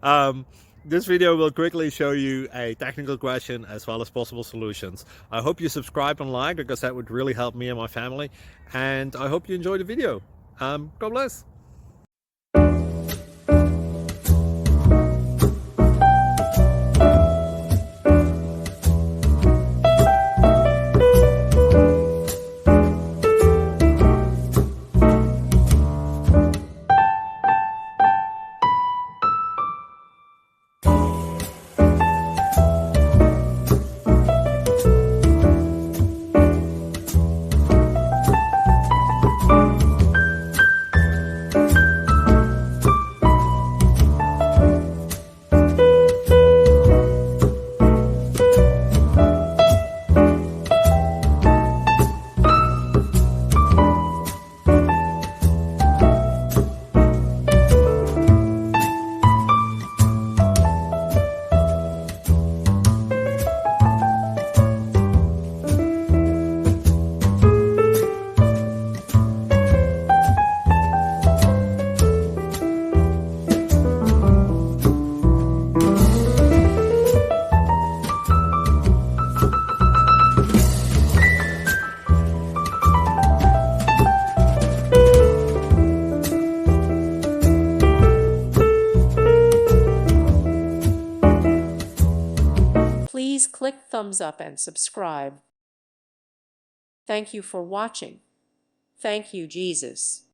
um, this video will quickly show you a technical question as well as possible solutions. I hope you subscribe and like, because that would really help me and my family. And I hope you enjoy the video. God bless. Please click thumbs up and subscribe. Thank you for watching. Thank you, Jesus.